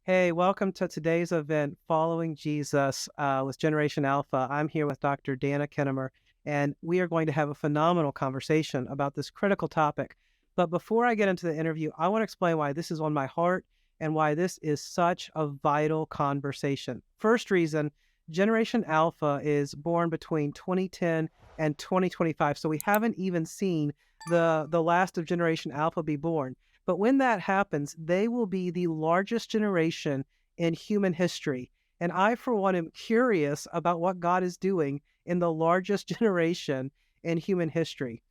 Hey, welcome to today's event, Following Jesus with Generation Alpha. I'm here with Dr. Dana Kennamer, and we are going to have a phenomenal conversation about this critical topic. But before I get into the interview, I want to explain why this is on my heart and why this is such a vital conversation. First reason, Generation Alpha is born between 2010 and 2025, so we haven't even seen the last of Generation Alpha be born. But when that happens, they will be the largest generation in human history. And I, for one, am curious about what God is doing in the largest generation in human history.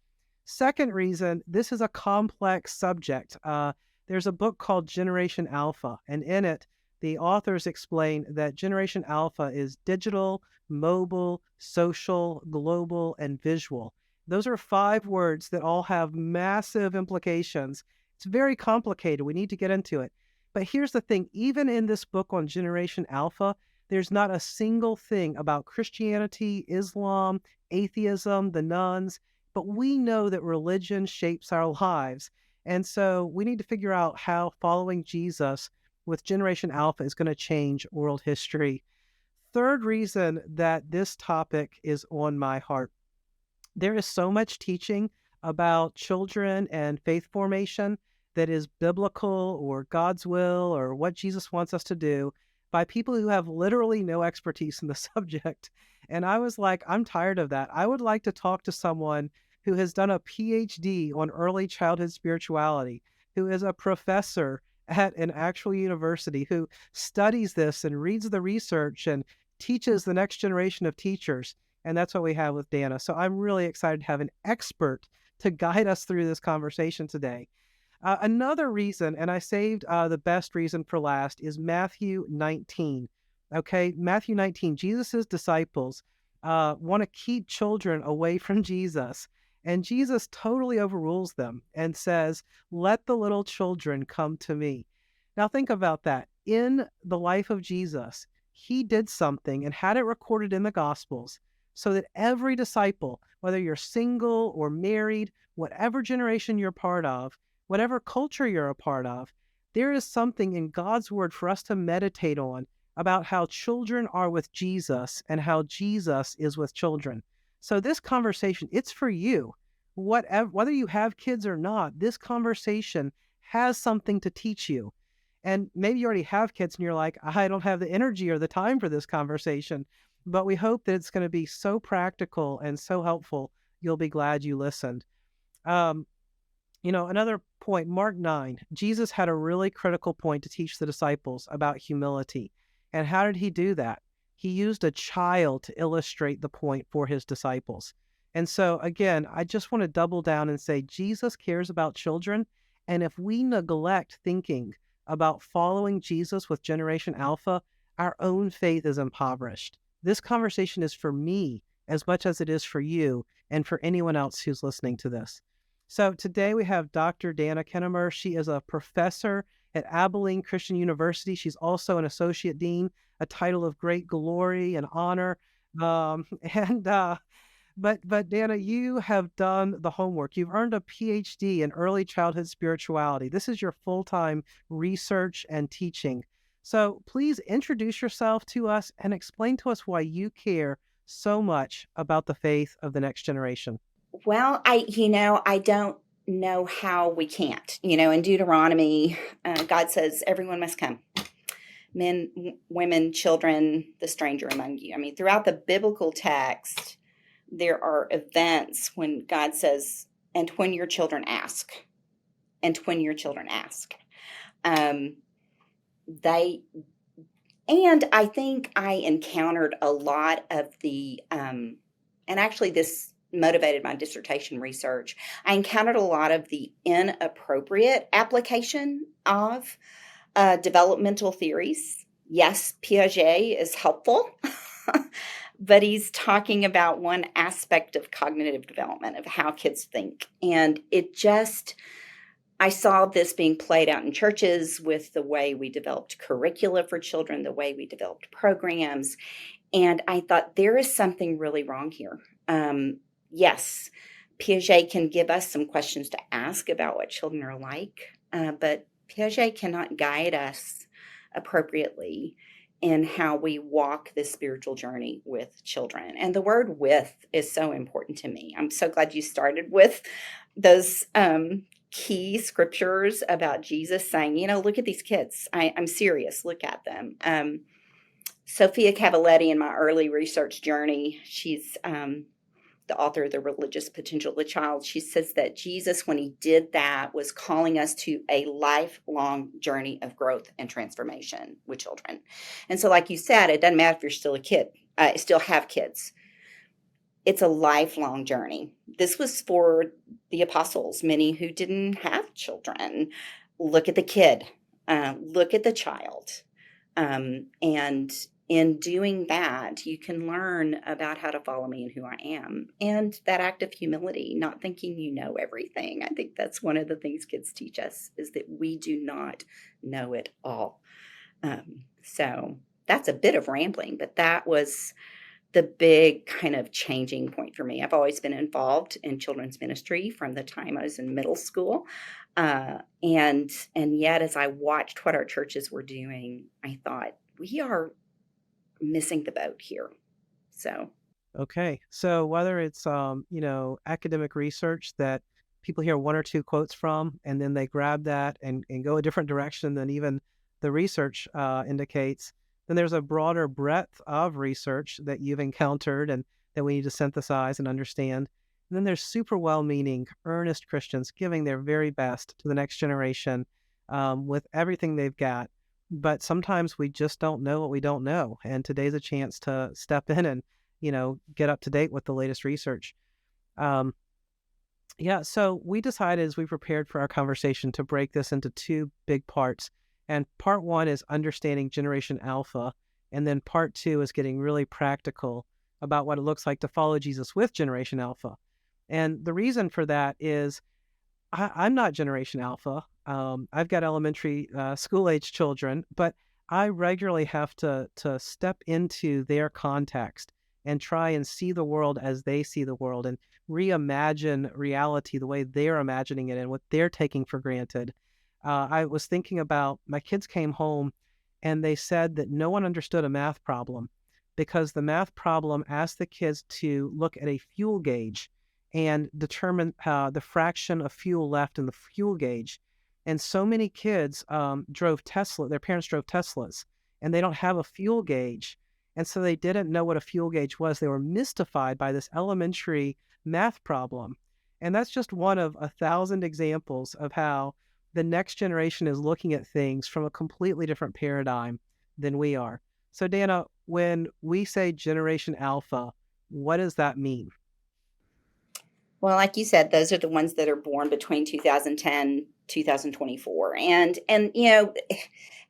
Second reason, this is a complex subject. There's a book called Generation Alpha, and in it, the authors explain that Generation Alpha is digital, mobile, social, global, and visual. Those are five words that all have massive implications. It's very complicated. We need to get into it. But here's the thing, even in this book on Generation Alpha, there's not a single thing about Christianity, Islam, atheism, the nuns, but we know that religion shapes our lives. And so we need to figure out how following Jesus with Generation Alpha is going to change world history. Third reason that this topic is on my heart. There is so much teaching about children and faith formation that is biblical or God's will or what Jesus wants us to do by people who have literally no expertise in the subject. And I was like, I'm tired of that. I would like to talk to someone who has done a PhD on early childhood spirituality, who is a professor at an actual university, who studies this and reads the research and teaches the next generation of teachers. And that's what we have with Dana. So I'm really excited to have an expert to guide us through this conversation today. Another reason, and I saved the best reason for last, is Matthew 19. Okay, Matthew 19, Jesus's disciples want to keep children away from Jesus. And Jesus totally overrules them and says, let the little children come to me. Now think about that. In the life of Jesus, he did something and had it recorded in the Gospels so that every disciple, whether you're single or married, whatever generation you're part of, whatever culture you're a part of, there is something in God's word for us to meditate on about how children are with Jesus and how Jesus is with children. So this conversation, it's for you. Whether you have kids or not, this conversation has something to teach you. And maybe you already have kids and you're like, I don't have the energy or the time for this conversation. But we hope that it's going to be so practical and so helpful, you'll be glad you listened. Um, Another point, Mark 9, Jesus had a really critical point to teach the disciples about humility. And how did he do that? He used a child to illustrate the point for his disciples. And so, again, I just want to double down and say Jesus cares about children. And if we neglect thinking about following Jesus with Generation Alpha, our own faith is impoverished. This conversation is for me as much as it is for you and for anyone else who's listening to this. So today we have Dr. Dana Kennamer. She is a professor at Abilene Christian University. She's also an associate dean, a title of great glory and honor. Um, and but Dana, you have done the homework. You've earned a PhD in early childhood spirituality. This is your full-time research and teaching. So please introduce yourself to us and explain to us why you care so much about the faith of the next generation. Well, I don't know how we can't. In Deuteronomy, God says everyone must come. Men, women, children, the stranger among you. I mean, throughout the biblical text, there are events when God says, and when your children ask, and when your children ask. They, and I think I encountered a lot of and actually this motivated my dissertation research. I encountered a lot of the inappropriate application of developmental theories. Yes, Piaget is helpful, but he's talking about one aspect of cognitive development, of how kids think. And I saw this being played out in churches with the way we developed curricula for children, the way we developed programs. And I thought there is something really wrong here. Yes, Piaget can give us some questions to ask about what children are like, but Piaget cannot guide us appropriately in how we walk this spiritual journey with children. And the word with is so important to me. I'm so glad you started with those key scriptures about Jesus saying, look at these kids. I'm serious. Look at them. Sophia Cavalletti, in my early research journey, she's the author of The Religious Potential of the Child. She says that Jesus, when he did that, was calling us to a lifelong journey of growth and transformation with children. And so, like you said, it doesn't matter if you're still a kid, still have kids. It's a lifelong journey. This was for the apostles, many who didn't have children. Look at the kid, look at the child. And in doing that, you can learn about how to follow me and who I am. And that act of humility, not thinking you know everything. I think that's one of the things kids teach us, is that we do not know it all. So that's a bit of rambling, but that was the big kind of changing point for me. I've always been involved in children's ministry from the time I was in middle school. And yet, as I watched what our churches were doing, I thought, we are missing the boat here. So, Okay. So whether it's academic research that people hear one or two quotes from, and then they grab that and go a different direction than even the research indicates, then there's a broader breadth of research that you've encountered and that we need to synthesize and understand. And then there's super well-meaning, earnest Christians giving their very best to the next generation with everything they've got. But sometimes we just don't know what we don't know. And today's a chance to step in and get up to date with the latest research. So we decided as we prepared for our conversation to break this into two big parts. And part one is understanding Generation Alpha. And then part two is getting really practical about what it looks like to follow Jesus with Generation Alpha. And the reason for that is I'm not Generation Alpha. I've got elementary school-age children, but I regularly have to step into their context and try and see the world as they see the world and reimagine reality the way they're imagining it and what they're taking for granted. I was thinking about my kids came home and they said that no one understood a math problem because the math problem asked the kids to look at a fuel gauge and determine the fraction of fuel left in the fuel gauge. And so many kids drove Tesla, their parents drove Teslas, and they don't have a fuel gauge. And so they didn't know what a fuel gauge was. They were mystified by this elementary math problem. And that's just one of 1,000 examples of how the next generation is looking at things from a completely different paradigm than we are. So Dana, when we say Generation Alpha, what does that mean? well, like you said, those are the ones that are born between 2010, 2024. And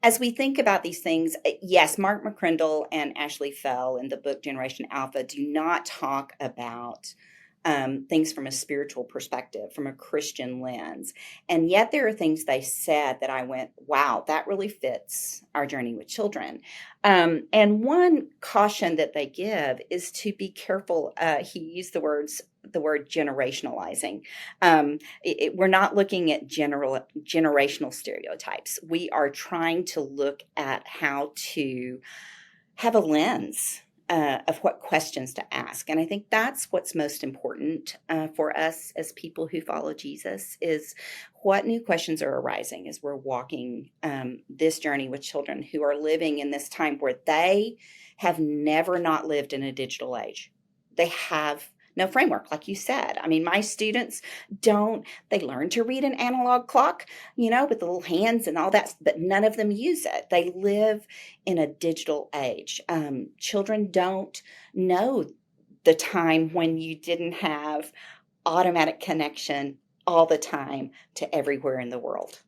as we think about these things, yes, Mark McCrindle and Ashley Fell in the book Generation Alpha do not talk about things from a spiritual perspective, from a Christian lens. And yet there are things they said that I went, wow, that really fits our journey with children. And one caution that they give is to be careful. He used the word generationalizing. We're not looking at generational stereotypes. We are trying to look at how to have a lens of what questions to ask. And I think that's what's most important for us as people who follow Jesus, is what new questions are arising as we're walking this journey with children who are living in this time where they have never not lived in a digital age. They have no framework, like you said. I mean, my students they learn to read an analog clock, with the little hands and all that, but none of them use it. They live in a digital age. Children don't know the time when you didn't have automatic connection all the time to everywhere in the world.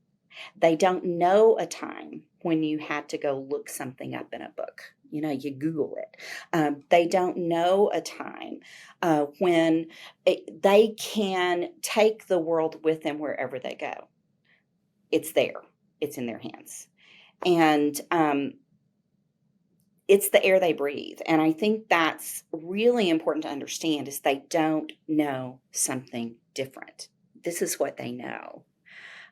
They don't know a time when you had to go look something up in a book. You Google it. They don't know a time when they can take the world with them wherever they go. It's there. It's in their hands. And it's the air they breathe. And I think that's really important to understand, is they don't know something different. This is what they know.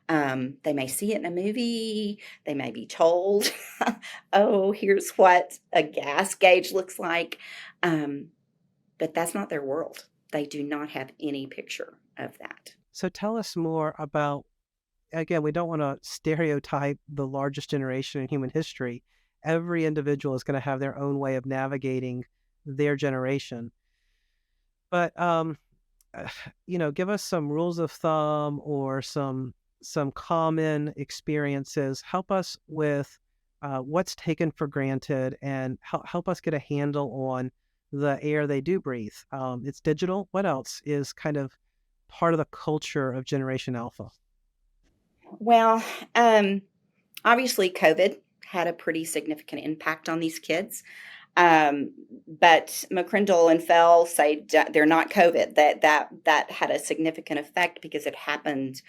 They may see it in a movie. They may be told, oh, here's what a gas gauge looks like. But that's not their world. They do not have any picture of that. So tell us more about, again, we don't want to stereotype the largest generation in human history. Every individual is going to have their own way of navigating their generation. But give us some rules of thumb or some common experiences. Help us with what's taken for granted, and help us get a handle on the air they do breathe. It's digital. What else is kind of part of the culture of Generation Alpha? Well, obviously, COVID had a pretty significant impact on these kids. But McCrindle and Fell say they're not COVID. That had a significant effect because it happened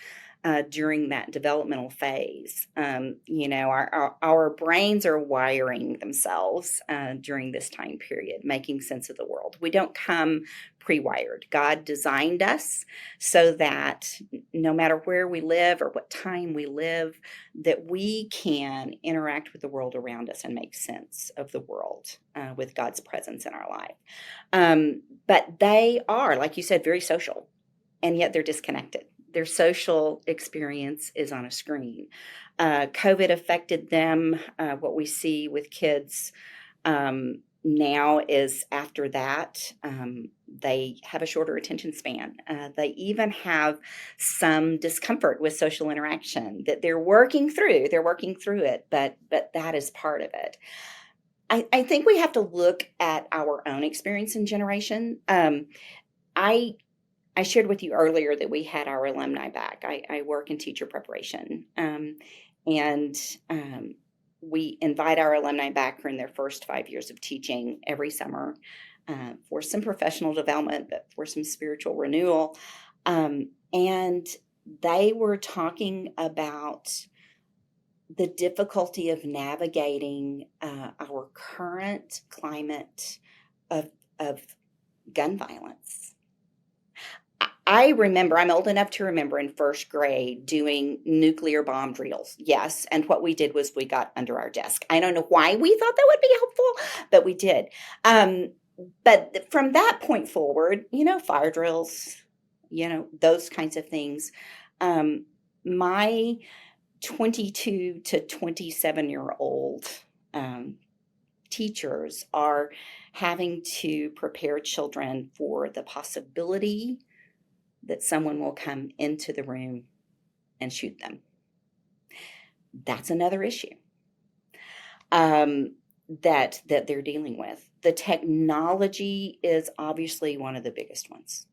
during that developmental phase. Our brains are wiring themselves during this time period, making sense of the world. We don't come pre-wired. God designed us so that no matter where we live or what time we live, that we can interact with the world around us and make sense of the world with God's presence in our life. But they are, like you said, very social, and yet they're disconnected. Their social experience is on a screen. COVID affected them. What we see with kids now is after that, they have a shorter attention span. They even have some discomfort with social interaction that they're working through. They're working through it, but that is part of it. I think we have to look at our own experience in generation. I shared with you earlier that we had our alumni back. I work in teacher preparation, and we invite our alumni back in their first 5 years of teaching every summer for some professional development, but for some spiritual renewal. And they were talking about the difficulty of navigating our current climate of gun violence. I remember, I'm old enough to remember in first grade doing nuclear bomb drills. Yes. And what we did was we got under our desk. I don't know why we thought that would be helpful, but we did. But from that point forward, fire drills, those kinds of things. My 22 to 27-year-old teachers are having to prepare children for the possibility that someone will come into the room and shoot them. That's another issue that they're dealing with. The technology is obviously one of the biggest ones.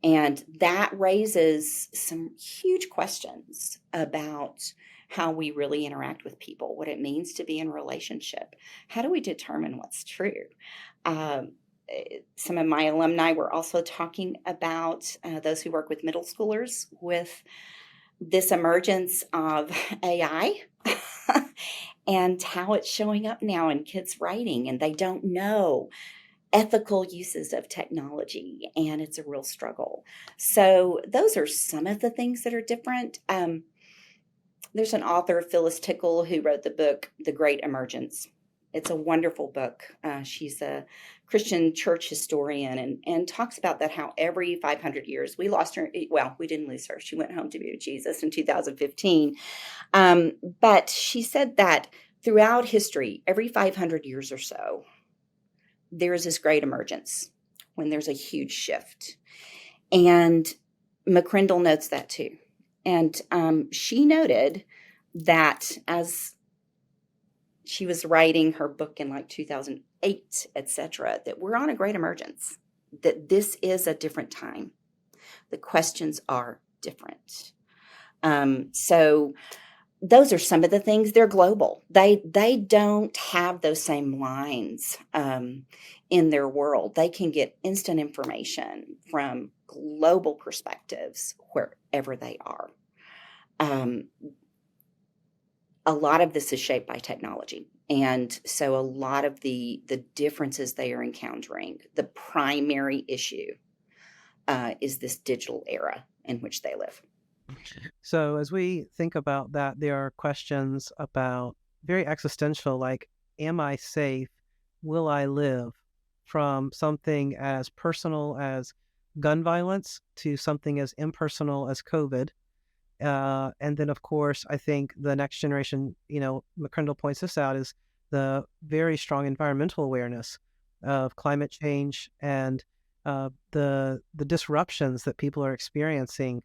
And that raises some huge questions about how we really interact with people, what it means to be in a relationship. How do we determine what's true? Some of my alumni were also talking about those who work with middle schoolers with this emergence of AI and how it's showing up now in kids' writing, and they don't know ethical uses of technology, and it's a real struggle. So those are some of the things that are different. There's an author, Phyllis Tickle, who wrote the book, The Great Emergence. It's a wonderful book. She's a Christian church historian and talks about that, how every 500 years, we lost her. Well, we didn't lose her. She went home to be with Jesus in 2015. But she said that throughout history, every 500 years or so, there's this great emergence when there's a huge shift. And McCrindle notes that too. And she noted that as she was writing her book in like 2008, etc., that we're on a great emergence, that this is a different time. The questions are different. So those are some of the things. They're global. They don't have those same lines in their world. They can get instant information from global perspectives wherever they are. A lot of this is shaped by technology. And so a lot of the differences they are encountering, the primary issue is this digital era in which they live. So as we think about that, there are questions about very existential, like, am I safe? Will I live? From something as personal as gun violence to something as impersonal as COVID. And then, of course, I think the next generation, McCrindle points this out, is the very strong environmental awareness of climate change and the disruptions that people are experiencing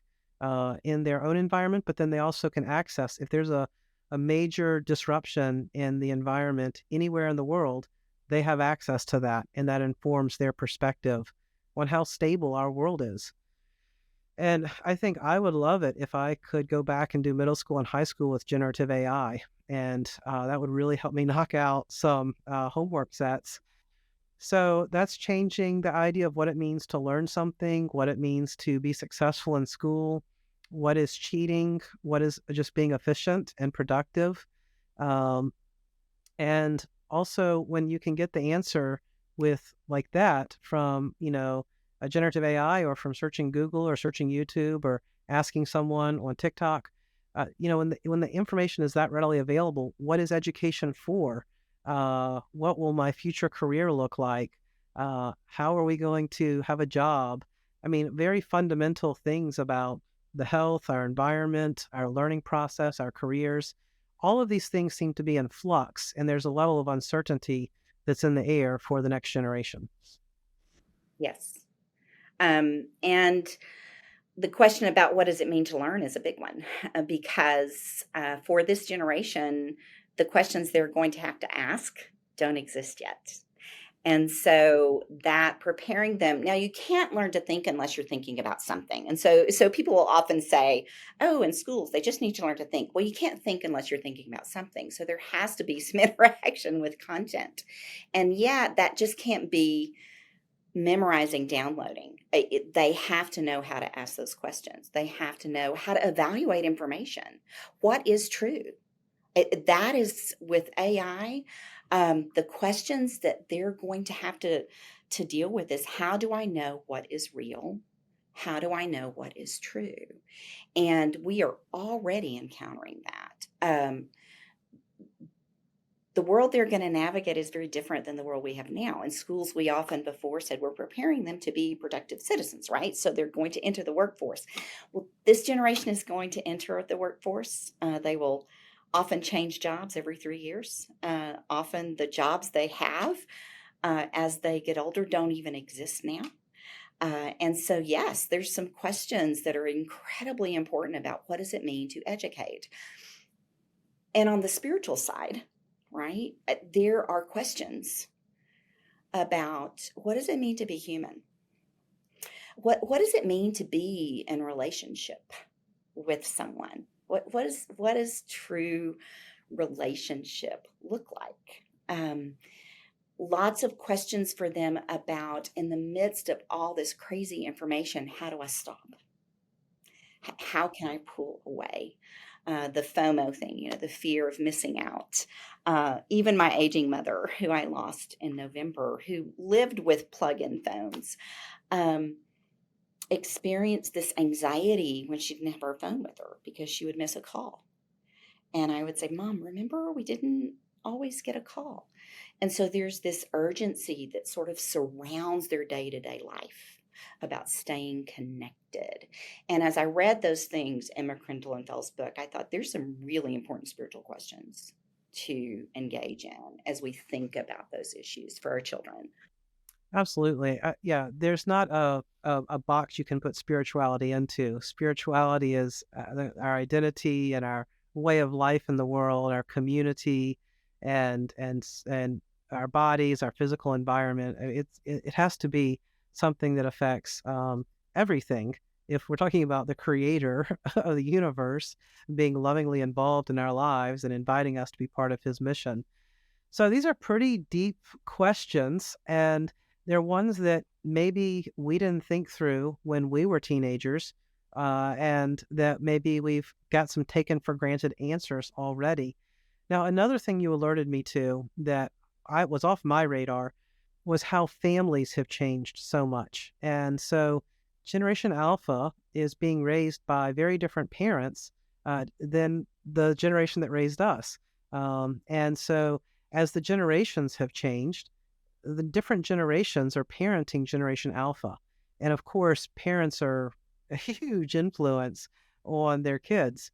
in their own environment, but then they also can access, if there's a major disruption in the environment anywhere in the world, they have access to that, and that informs their perspective on how stable our world is. And I think I would love it if I could go back and do middle school and high school with generative AI. And that would really help me knock out some homework sets. So that's changing the idea of what it means to learn something, what it means to be successful in school, what is cheating, what is just being efficient and productive. Um, and also, when you can get the answer with like that from, a generative AI, or from searching Google or searching YouTube or asking someone on TikTok, when the information is that readily available, what is education for? What will my future career look like? How are we going to have a job? I mean, very fundamental things about the health, our environment, our learning process, our careers. All of these things seem to be in flux, and there's a level of uncertainty that's in the air for the next generation. Yes. And the question about what does it mean to learn is a big one because for this generation, the questions they're going to have to ask don't exist yet. And so that preparing them, now you can't learn to think unless you're thinking about something. And so people will often say, oh, in schools, they just need to learn to think. Well, you can't think unless you're thinking about something. So there has to be some interaction with content. And yet that just can't be memorizing, downloading. They have to know how to ask those questions. They have to know how to evaluate information. What is true? That is with AI. The questions that they're going to have to deal with is, how do I know what is real? How do I know what is true? And we are already encountering that. The world they're going to navigate is very different than the world we have now. In schools, we often before said we're preparing them to be productive citizens, right? So they're going to enter the workforce. Well, this generation is going to enter the workforce. They will often change jobs every 3 years. Often the jobs they have as they get older don't even exist now. And so, yes, there's some questions that are incredibly important about what does it mean to educate. And on the spiritual side, right, there are questions about what does it mean to be human? What does it mean to be in relationship with someone? What does true relationship look like? Lots of questions for them about, in the midst of all this crazy information, how do I stop? How can I pull away? The FOMO thing, the fear of missing out. Even my aging mother, who I lost in November, who lived with plug-in phones, um, experienced this anxiety when she didn't have her phone with her because she would miss a call. And I would say, Mom, remember, we didn't always get a call. And so there's this urgency that sort of surrounds their day-to-day life about staying connected. And as I read those things in McCrindle and Fell's book, I thought there's some really important spiritual questions to engage in as we think about those issues for our children. Absolutely. Yeah, there's not a box you can put spirituality into. Spirituality is our identity and our way of life in the world, our community, and our bodies, our physical environment. It has to be something that affects everything. If we're talking about the creator of the universe being lovingly involved in our lives and inviting us to be part of his mission. So these are pretty deep questions, and they're ones that maybe we didn't think through when we were teenagers, and that maybe we've got some taken for granted answers already. Now, another thing you alerted me to that I was off my radar was how families have changed so much. And so Generation Alpha is being raised by very different parents than the generation that raised us. And so, as the generations have changed, the different generations are parenting Generation Alpha. And of course, parents are a huge influence on their kids.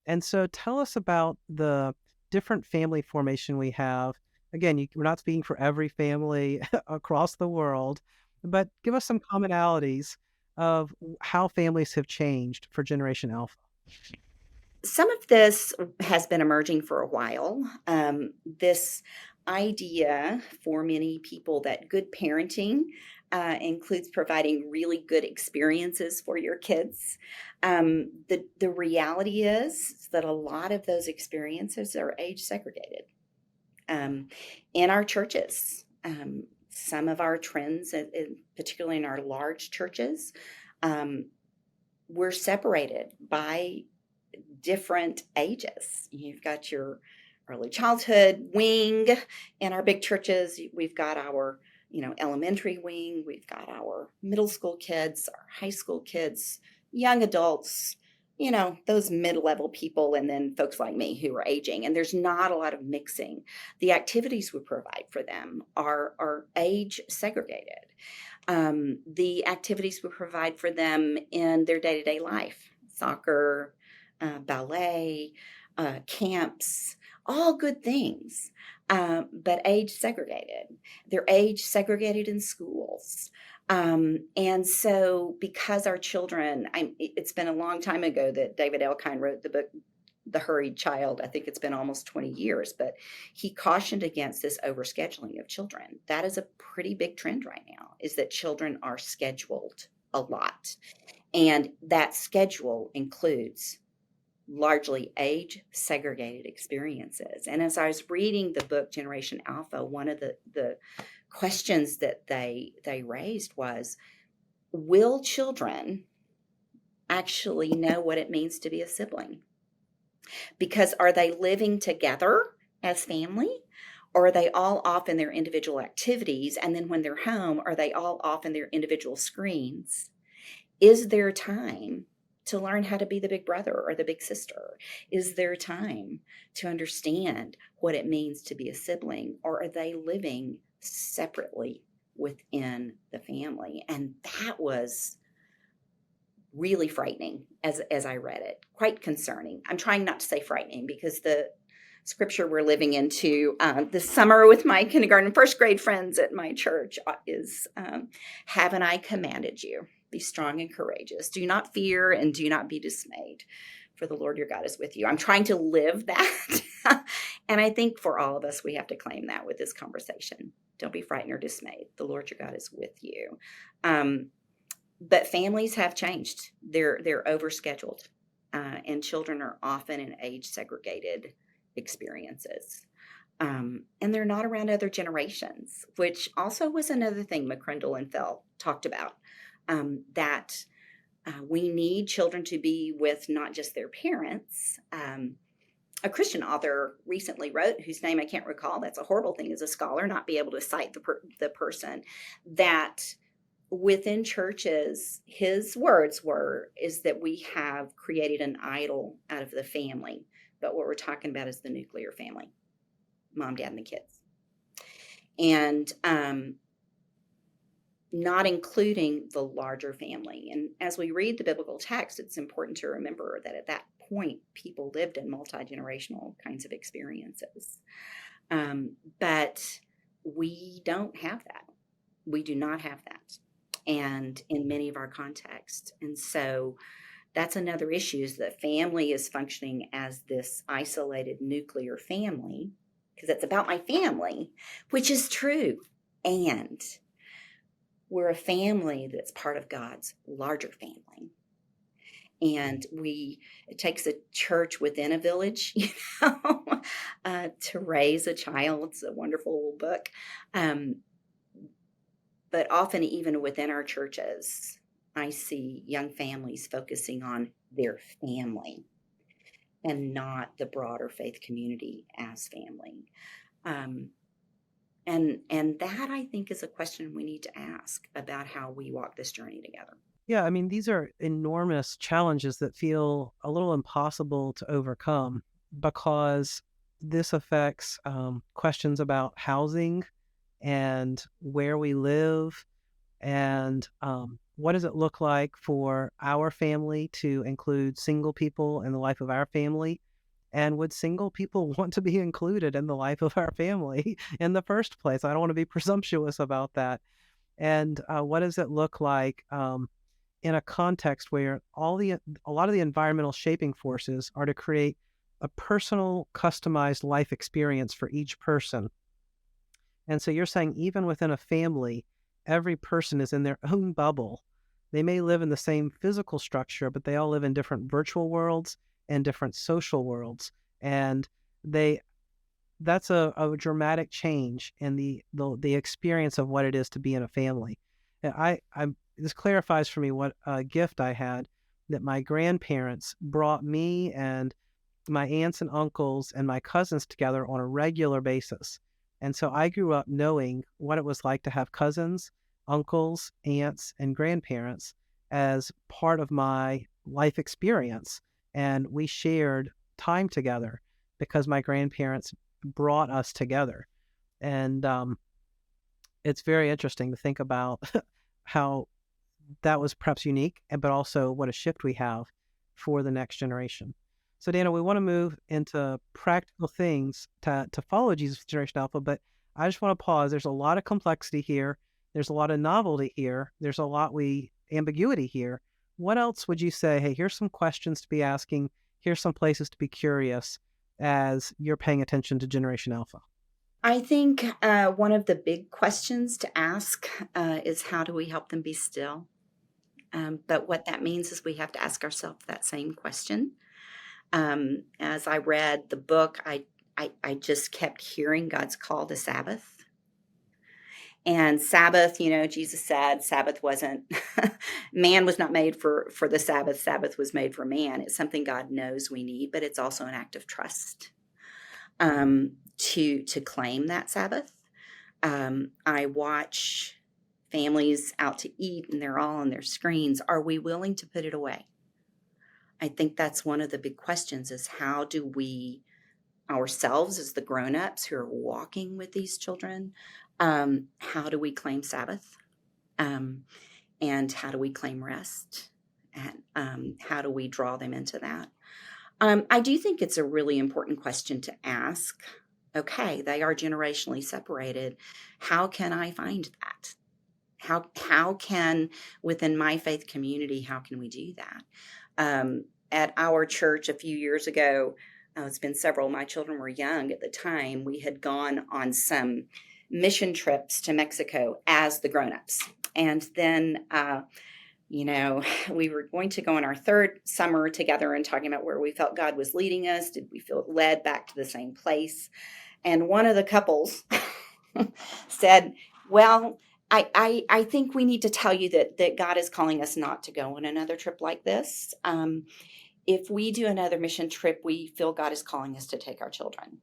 And so tell us about the different family formation we have. Again, we're not speaking for every family across the world, but give us some commonalities of how families have changed for Generation Alpha. Some of this has been emerging for a while. This idea for many people that good parenting includes providing really good experiences for your kids. The reality is that a lot of those experiences are age segregated. In our churches, some of our trends, particularly in our large churches, we're separated by different ages. You've got your early childhood wing in our big churches. We've got our, elementary wing. We've got our middle school kids, our high school kids, young adults, those mid-level people, and then folks like me who are aging. And there's not a lot of mixing. The activities we provide for them are age segregated. The activities we provide for them in their day-to-day life, soccer, ballet, camps, all good things, but age segregated. They're age segregated in schools. And so because our children, it's been a long time ago that David Elkind wrote the book, The Hurried Child. I think it's been almost 20 years, but he cautioned against this overscheduling of children. That is a pretty big trend right now, is that children are scheduled a lot. And that schedule includes largely age segregated experiences. And as I was reading the book Generation Alpha, one of the questions that they raised was, will children actually know what it means to be a sibling? Because are they living together as family? Or are they all off in their individual activities? And then when they're home, are they all off in their individual screens? Is there time to learn how to be the big brother or the big sister? Is there time to understand what it means to be a sibling? Or are they living separately within the family? And that was really frightening as I read it, quite concerning. I'm trying not to say frightening because the scripture we're living into this summer with my kindergarten and first grade friends at my church is, haven't I commanded you? Be strong and courageous. Do not fear and do not be dismayed, for the Lord your God is with you. I'm trying to live that. And I think for all of us, we have to claim that with this conversation. Don't be frightened or dismayed. The Lord your God is with you. But families have changed. They're overscheduled, and children are often in age segregated experiences. And they're not around other generations, which also was another thing McCrindle and Fell talked about, that we need children to be with not just their parents. A Christian author recently wrote, whose name I can't recall, that's a horrible thing as a scholar, not be able to cite the person, that within churches, his words is that we have created an idol out of the family. But what we're talking about is the nuclear family, mom, dad, and the kids. And not including the larger family. And as we read the biblical text, it's important to remember that at that point, people lived in multi-generational kinds of experiences. But we don't have that. We do not have that. And in many of our contexts. And so that's another issue, is that family is functioning as this isolated nuclear family, because it's about my family, which is true. And we're a family that's part of God's larger family. And it takes a church within a village, to raise a child. It's a wonderful book. But often, even within our churches, I see young families focusing on their family and not the broader faith community as family. And that, I think, is a question we need to ask about how we walk this journey together. Yeah, I mean, these are enormous challenges that feel a little impossible to overcome because this affects questions about housing and where we live and what does it look like for our family to include single people in the life of our family? And would single people want to be included in the life of our family in the first place? I don't want to be presumptuous about that. And what does it look like in a context where a lot of the environmental shaping forces are to create a personal, customized life experience for each person? And so you're saying even within a family, every person is in their own bubble. They may live in the same physical structure, but they all live in different virtual worlds and different social worlds. And they that's a dramatic change in the experience of what it is to be in a family. And this clarifies for me what a gift I had that my grandparents brought me and my aunts and uncles and my cousins together on a regular basis. And so I grew up knowing what it was like to have cousins, uncles, aunts, and grandparents as part of my life experience. And we shared time together because my grandparents brought us together. And it's very interesting to think about how that was perhaps unique, but also what a shift we have for the next generation. So, Dana, we want to move into practical things to follow Jesus Generation Alpha, but I just want to pause. There's a lot of complexity here. There's a lot of novelty here. There's a lot ambiguity here. What else would you say? Hey, here's some questions to be asking. Here's some places to be curious as you're paying attention to Generation Alpha. I think one of the big questions to ask is how do we help them be still? But what that means is we have to ask ourselves that same question. As I read the book, I just kept hearing God's call to Sabbath. And Sabbath, Jesus said Sabbath wasn't, man was not made for the Sabbath. Sabbath was made for man. It's something God knows we need, but it's also an act of trust to claim that Sabbath. I watch families out to eat and they're all on their screens. Are we willing to put it away? I think that's one of the big questions is how do we ourselves as the grown-ups who are walking with these children, how do we claim Sabbath? And how do we claim rest? And how do we draw them into that? I do think it's a really important question to ask. Okay, they are generationally separated. How can I find that? How can, within my faith community, how can we do that? At our church a few years ago, it's been several, my children were young at the time, we had gone on some mission trips to Mexico as the grown-ups. And then, we were going to go on our third summer together and talking about where we felt God was leading us. Did we feel led back to the same place? And one of the couples said, well, I think we need to tell you that God is calling us not to go on another trip like this. If we do another mission trip, we feel God is calling us to take our children.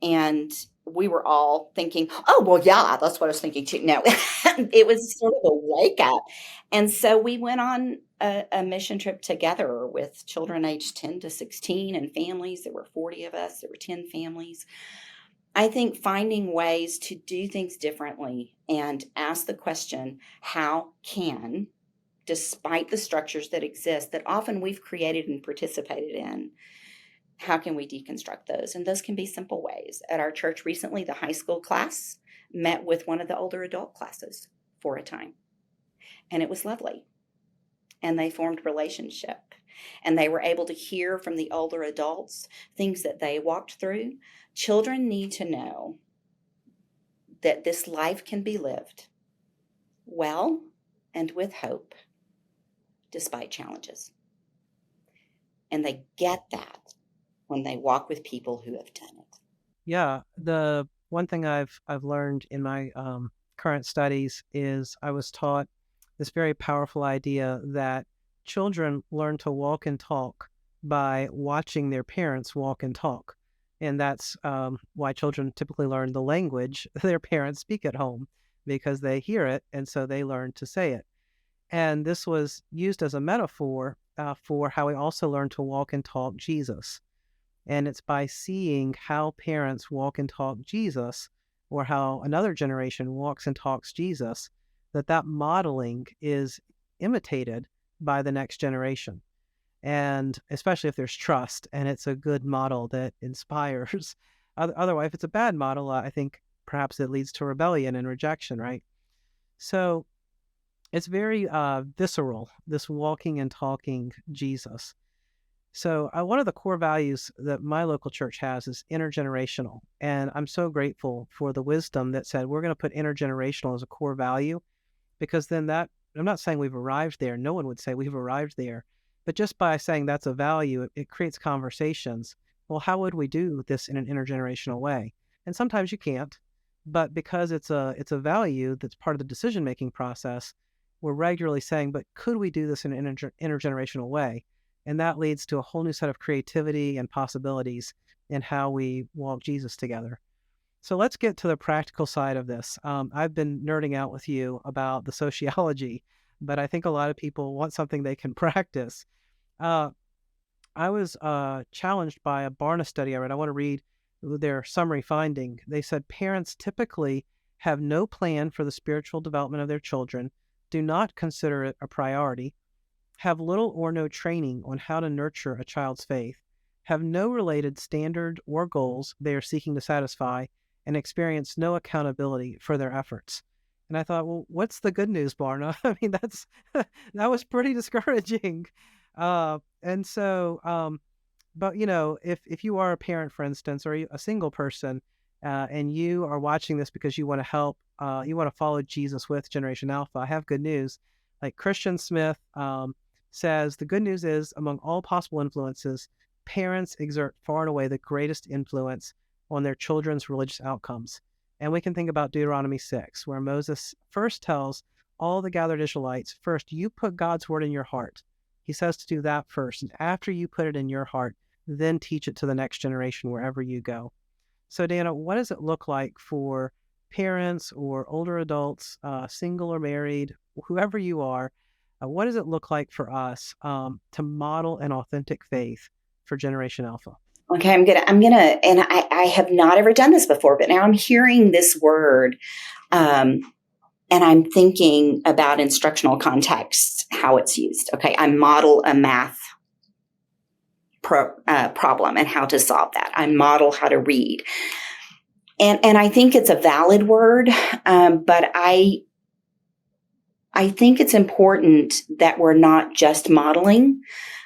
And we were all thinking, oh, well, yeah, that's what I was thinking too. No, it was sort of a wake up. And so we went on a mission trip together with children aged 10 to 16 and families. There were 40 of us. There were 10 families. I think finding ways to do things differently and ask the question, how can, despite the structures that exist that often we've created and participated in, how can we deconstruct those? And those can be simple ways. At our church recently, the high school class met with one of the older adult classes for a time. And it was lovely. And they formed relationship. And they were able to hear from the older adults things that they walked through. Children need to know that this life can be lived well and with hope despite challenges. And they get that when they walk with people who have done it. Yeah, the one thing I've learned in my current studies is I was taught this very powerful idea that children learn to walk and talk by watching their parents walk and talk. And that's why children typically learn the language their parents speak at home because they hear it and so they learn to say it. And this was used as a metaphor for how we also learn to walk and talk Jesus. And it's by seeing how parents walk and talk Jesus, or how another generation walks and talks Jesus, that modeling is imitated by the next generation. And especially if there's trust and it's a good model that inspires. Otherwise, if it's a bad model, I think perhaps it leads to rebellion and rejection, right? So it's very visceral, this walking and talking Jesus. So one of the core values that my local church has is intergenerational. And I'm so grateful for the wisdom that said we're going to put intergenerational as a core value, because then that, I'm not saying we've arrived there. No one would say we've arrived there. But just by saying that's a value, it creates conversations. Well, how would we do this in an intergenerational way? And sometimes you can't. But because it's a value that's part of the decision-making process, we're regularly saying, but could we do this in an intergenerational way? And that leads to a whole new set of creativity and possibilities in how we walk Jesus together. So let's get to the practical side of this. I've been nerding out with you about the sociology, but I think a lot of people want something they can practice. I was challenged by a Barna study I read. I want to read their summary finding. They said parents typically have no plan for the spiritual development of their children, do not consider it a priority, have little or no training on how to nurture a child's faith, have no related standard or goals they are seeking to satisfy, and experience no accountability for their efforts. And I thought, well, what's the good news, Barna? I mean, that was pretty discouraging. And so, but if you are a parent, for instance, or a single person, and you are watching this because you want to help, you want to follow Jesus with Generation Alpha, I have good news. Like Christian Smith says, the good news is, among all possible influences, parents exert far and away the greatest influence on their children's religious outcomes. And we can think about Deuteronomy 6, where Moses first tells all the gathered Israelites, first, you put God's word in your heart. He says to do that first. And after you put it in your heart, then teach it to the next generation wherever you go. So, Dana, what does it look like for parents or older adults, single or married, whoever you are? What does it look like for us to model an authentic faith for Generation Alpha? Okay, I'm gonna, and I have not ever done this before, but now I'm hearing this word, and I'm thinking about instructional context, how it's used. Okay, I model a math problem and how to solve that. I model how to read, and I think it's a valid word, but I think it's important that we're not just modeling,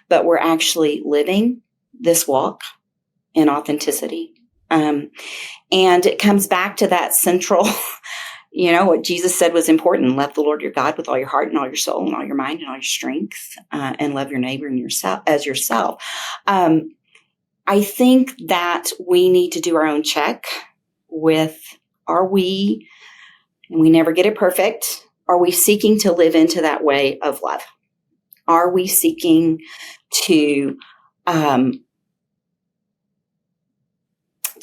but we're actually living this walk in authenticity. And it comes back to that central, what Jesus said was important. Love the Lord your God with all your heart and all your soul and all your mind and all your strength, and love your neighbor and yourself as yourself. I think that we need to do our own check with, are we, and we never get it perfect, are we seeking to live into that way of love? Are we seeking to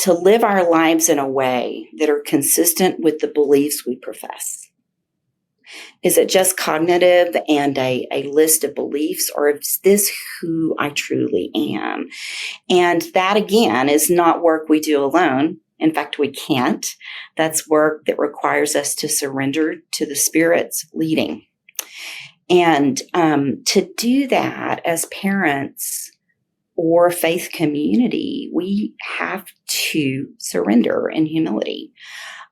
live our lives in a way that are consistent with the beliefs we profess? Is it just cognitive and a list of beliefs, or is this who I truly am? And that, again, is not work we do alone. In fact, we can't. That's work that requires us to surrender to the Spirit's leading. And to do that as parents or faith community, we have to surrender in humility.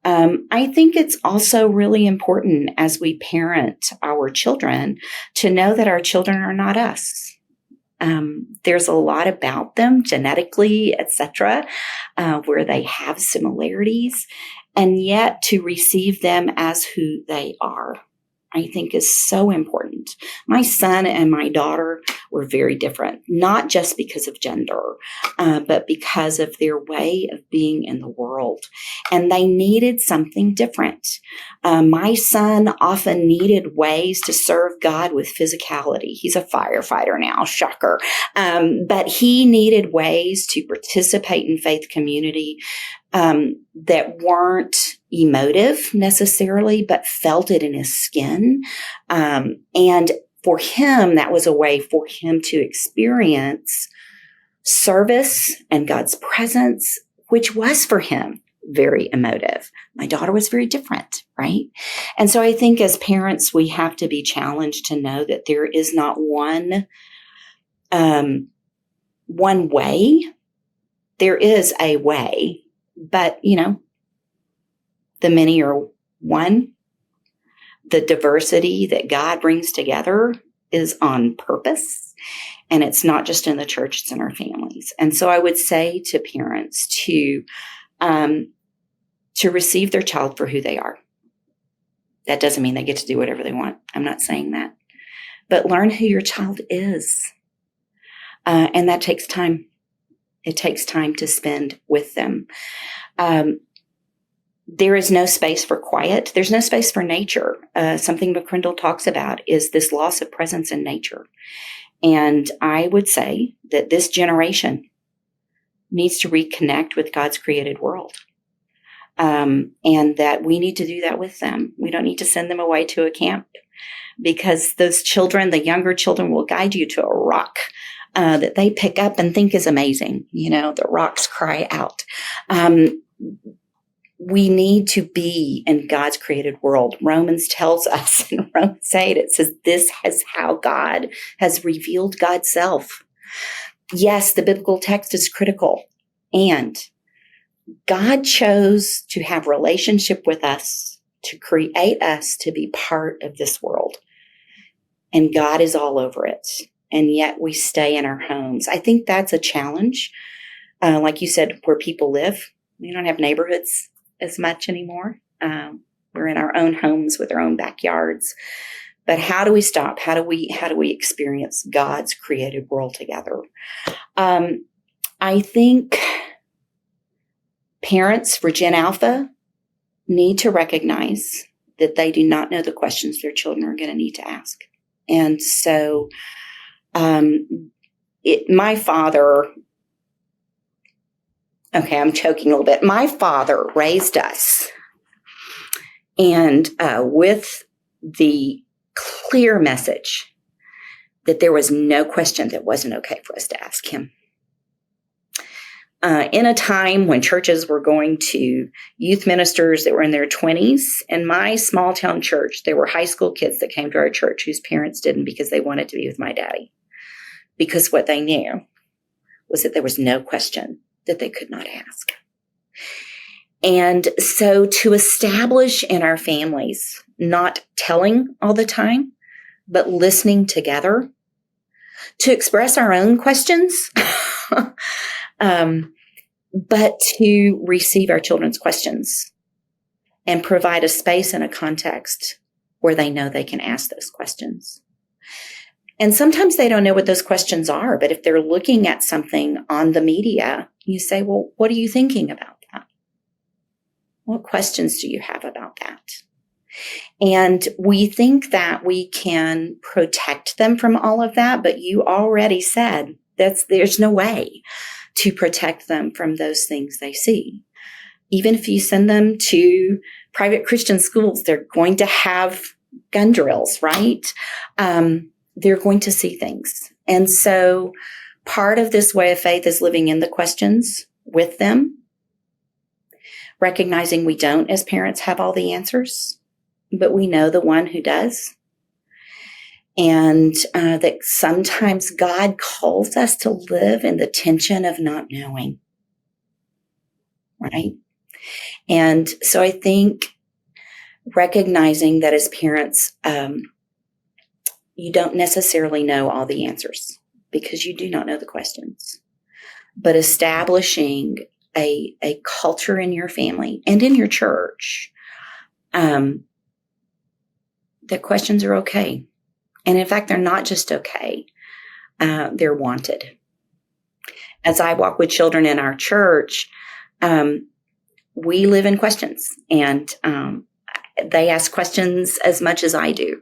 I think it's also really important as we parent our children to know that our children are not us. There's a lot about them genetically, etc., where they have similarities, and yet to receive them as who they are, I think, is so important. My son and my daughter were very different, not just because of gender, but because of their way of being in the world. And they needed something different. My son often needed ways to serve God with physicality. He's a firefighter now, shocker. But he needed ways to participate in faith community that weren't emotive necessarily, but felt it in his skin. And for him, that was a way for him to experience service and God's presence, which was for him very emotive. My daughter was very different, right? And so I think as parents, we have to be challenged to know that there is not one way. There is a way, but the many are one. The diversity that God brings together is on purpose. And it's not just in the church, it's in our families. And so I would say to parents to receive their child for who they are. That doesn't mean they get to do whatever they want. I'm not saying that. But learn who your child is. And that takes time. It takes time to spend with them. There is no space for quiet. There's no space for nature. Something McCrindle talks about is this loss of presence in nature. And I would say that this generation needs to reconnect with God's created world. And that we need to do that with them. We don't need to send them away to a camp, because those children, the younger children, will guide you to a rock that they pick up and think is amazing. The rocks cry out. We need to be in God's created world. Romans tells us in Romans 8, it says, this is how God has revealed God's self. Yes, the biblical text is critical. And God chose to have relationship with us, to create us to be part of this world. And God is all over it. And yet we stay in our homes. I think that's a challenge. Like you said, where people live, we don't have neighborhoods as much anymore. We're in our own homes with our own backyards. But how do we stop? How do we experience God's created world together? I think parents for Gen Alpha need to recognize that they do not know the questions their children are going to need to ask. And so my father, okay, I'm choking a little bit. My father raised us, and with the clear message that there was no question that wasn't okay for us to ask him. In a time when churches were going to youth ministers that were in their 20s, in my small town church, there were high school kids that came to our church whose parents didn't, because they wanted to be with my daddy. Because what they knew was that there was no question that they could not ask. And so to establish in our families, not telling all the time, but listening together, to express our own questions, but to receive our children's questions and provide a space and a context where they know they can ask those questions. And sometimes they don't know what those questions are, but if they're looking at something on the media, you say, well, what are you thinking about that? What questions do you have about that? And we think that we can protect them from all of that, but you already said there's no way to protect them from those things they see. Even if you send them to private Christian schools, they're going to have gun drills, right? They're going to see things. And so part of this way of faith is living in the questions with them, recognizing we don't, as parents, have all the answers, but we know the one who does. And that sometimes God calls us to live in the tension of not knowing, right? And so I think recognizing that as parents, you don't necessarily know all the answers because you do not know the questions, but establishing a culture in your family and in your church that questions are okay. And in fact, they're not just okay, they're wanted. As I walk with children in our church, we live in questions, and they ask questions as much as I do.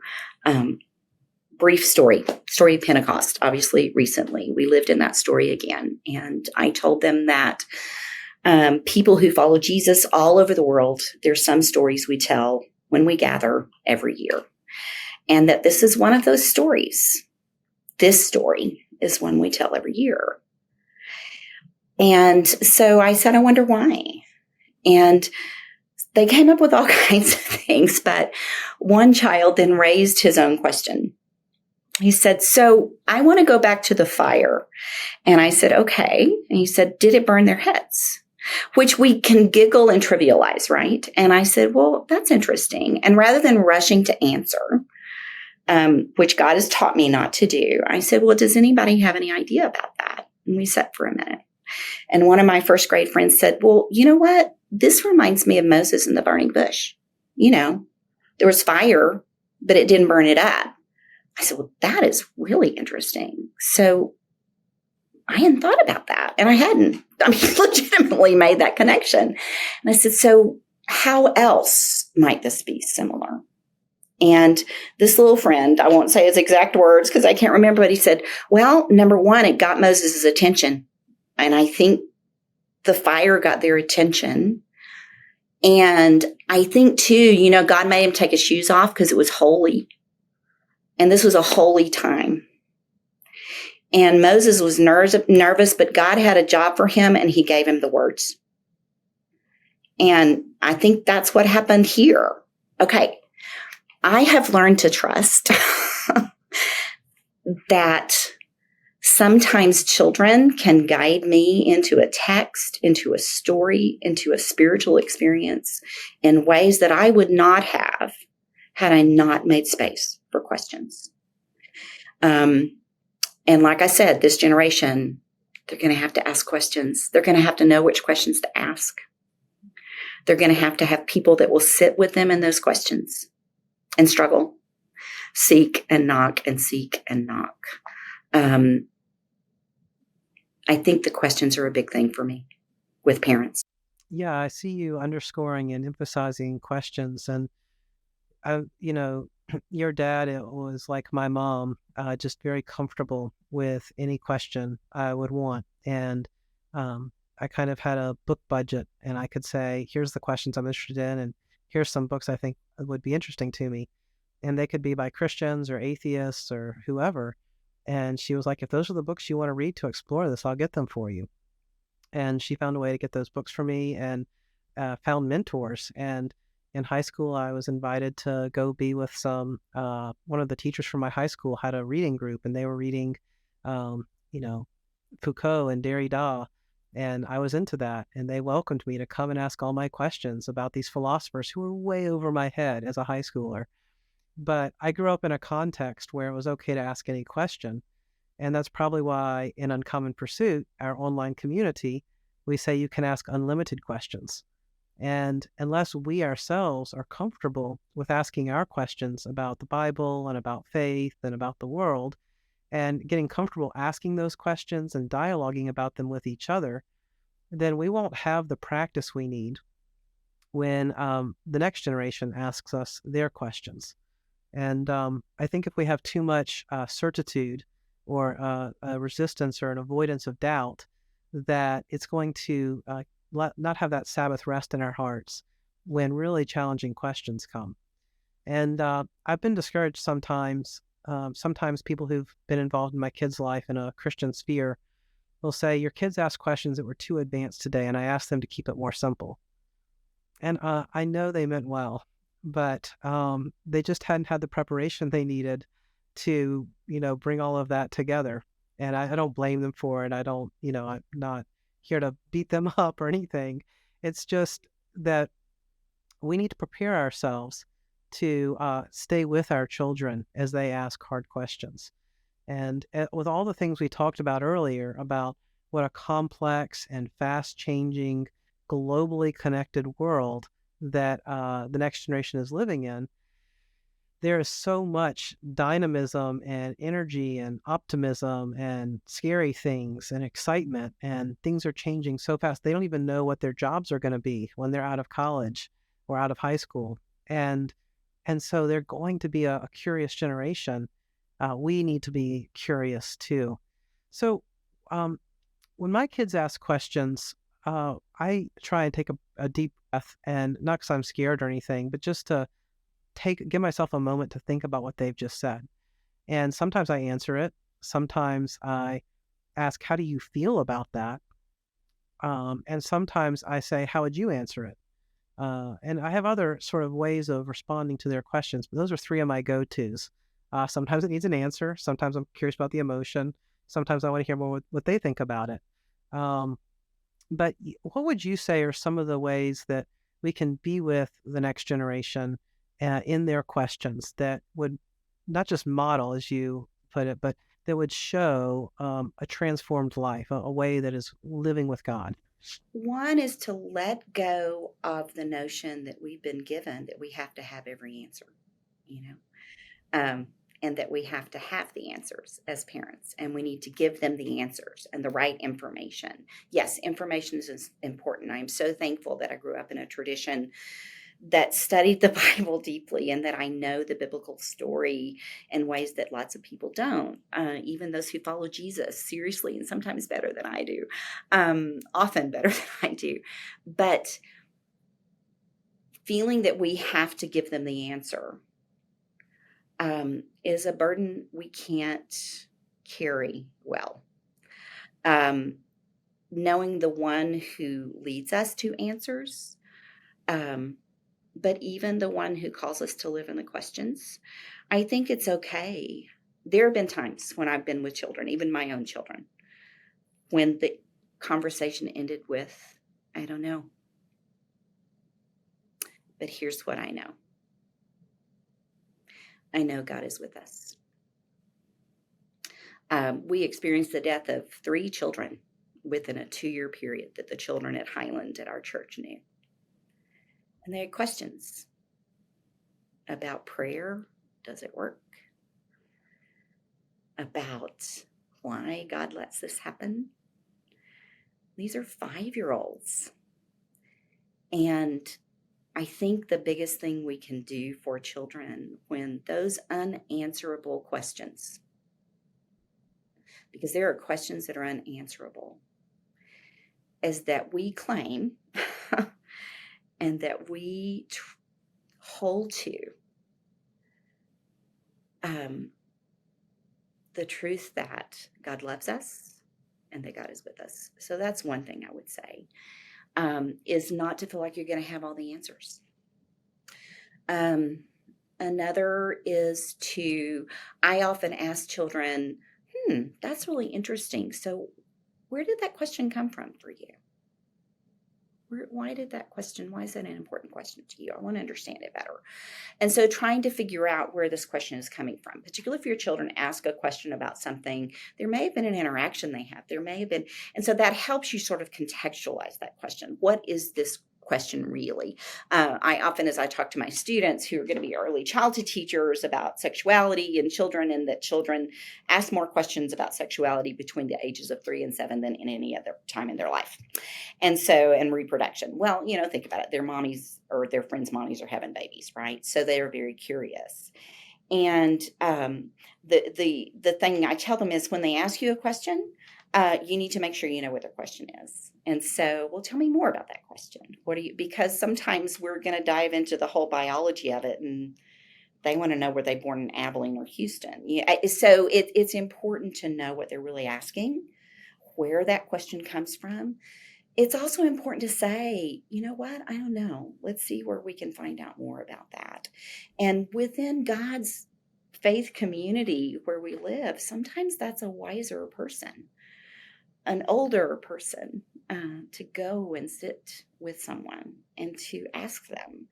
Brief story of Pentecost, obviously recently. We lived in that story again. And I told them that people who follow Jesus all over the world. There's some stories we tell when we gather every year, and that this is one of those stories. This story is one we tell every year. And so I said, I wonder why. And they came up with all kinds of things, but one child then raised his own question. He said, so I want to go back to the fire. And I said, okay. And he said, did it burn their heads? Which we can giggle and trivialize, right? And I said, well, that's interesting. And rather than rushing to answer, which God has taught me not to do, I said, well, does anybody have any idea about that? And we sat for a minute. And one of my first grade friends said, well, you know what? This reminds me of Moses and the burning bush. There was fire, but it didn't burn it up. I said, well, that is really interesting. So I hadn't thought about that. And I hadn't. Legitimately made that connection. And I said, so how else might this be similar? And this little friend, I won't say his exact words because I can't remember, but he said, well, number one, it got Moses' attention. And I think the fire got their attention. And I think too, God made him take his shoes off because it was holy. And this was a holy time. And Moses was nervous, but God had a job for him and he gave him the words. And I think that's what happened here. Okay. I have learned to trust that sometimes children can guide me into a text, into a story, into a spiritual experience in ways that I would not have had I not made space for questions. And like I said, this generation, they're going to have to ask questions. They're going to have to know which questions to ask. They're going to have people that will sit with them in those questions and struggle, seek and knock and seek and knock. I think the questions are a big thing for me with parents. Yeah, I see you underscoring and emphasizing questions. And, your dad, it was like my mom, just very comfortable with any question I would want. And I kind of had a book budget, and I could say, here's the questions I'm interested in, and here's some books I think would be interesting to me. And they could be by Christians or atheists or whoever. And she was like, if those are the books you want to read to explore this, I'll get them for you. And she found a way to get those books for me and found mentors. And in high school, I was invited to go be with one of the teachers from my high school had a reading group, and they were reading, Foucault and Derrida. And I was into that, and they welcomed me to come and ask all my questions about these philosophers who were way over my head as a high schooler. But I grew up in a context where it was okay to ask any question. And that's probably why in Uncommon Pursuit, our online community, we say you can ask unlimited questions. And unless we ourselves are comfortable with asking our questions about the Bible and about faith and about the world, and getting comfortable asking those questions and dialoguing about them with each other, then we won't have the practice we need when the next generation asks us their questions. And I think if we have too much certitude or a resistance or an avoidance of doubt, that it's going to not have that Sabbath rest in our hearts when really challenging questions come. And I've been discouraged sometimes. Sometimes people who've been involved in my kids' life in a Christian sphere will say, your kids asked questions that were too advanced today, and I asked them to keep it more simple. And I know they meant well, but they just hadn't had the preparation they needed to, bring all of that together. And I don't blame them for it. I don't, I'm not here to beat them up or anything. It's just that we need to prepare ourselves to stay with our children as they ask hard questions. And with all the things we talked about earlier about what a complex and fast-changing, globally connected world that the next generation is living in, there is so much dynamism and energy and optimism and scary things and excitement, and things are changing so fast. They don't even know what their jobs are going to be when they're out of college or out of high school. And so they're going to be a curious generation. We need to be curious too. So when my kids ask questions, I try and take a deep breath, and not because I'm scared or anything, but just to give myself a moment to think about what they've just said. And sometimes I answer it. Sometimes I ask, "How do you feel about that?" And sometimes I say, "How would you answer it?" And I have other sort of ways of responding to their questions, but those are three of my go-tos. Sometimes it needs an answer. Sometimes I'm curious about the emotion. Sometimes I want to hear more what they think about it. Um, but what would you say are some of the ways that we can be with the next generation in their questions that would not just model, as you put it, but that would show a transformed life, a way that is living with God? One is to let go of the notion that we've been given that we have to have every answer, you know, um, and that we have to have the answers as parents, and we need to give them the answers and the right information. Yes, information is important. I am so thankful that I grew up in a tradition that studied the Bible deeply and that I know the biblical story in ways that lots of people don't, even those who follow Jesus seriously and sometimes better than I do, often better than I do. But feeling that we have to give them the answer is a burden we can't carry well. Um, Knowing the one who leads us to answers, um, but even the one who calls us to live in the questions, I think it's okay. There have been times when I've been with children, even my own children, when the conversation ended with, I don't know, but here's what I know. I know God is with us. We experienced the death of 3 children within a 2-year period that the children at Highland at our church knew. And they had questions about prayer. Does it work? About why God lets this happen. These are 5-year-olds. And I think the biggest thing we can do for children when those unanswerable questions, because there are questions that are unanswerable, is that we claim and that we hold to the truth that God loves us and that God is with us. So that's one thing I would say, is not to feel like you're going to have all the answers. Another is I often ask children, that's really interesting. So where did that question come from for you? Why is that an important question to you? I want to understand it better. And so trying to figure out where this question is coming from, particularly if your children ask a question about something, there may have been an interaction they had. There may have been, and so that helps you sort of contextualize that question. What is this question really? I often, as I talk to my students who are going to be early childhood teachers about sexuality and that children ask more questions about sexuality between the ages of 3 and 7 than in any other time in their life. And reproduction. Well, think about it. Their mommies or their friends' mommies are having babies, right? So they are very curious. And the thing I tell them is when they ask you a question, you need to make sure you know what their question is. And so, well, tell me more about that question. Because sometimes we're going to dive into the whole biology of it, and they want to know were they born in Abilene or Houston. So it's important to know what they're really asking, where that question comes from. It's also important to say, you know what? I don't know. Let's see where we can find out more about that. And within God's faith community where we live, sometimes that's a wiser person, an older person, to go and sit with someone and to ask them,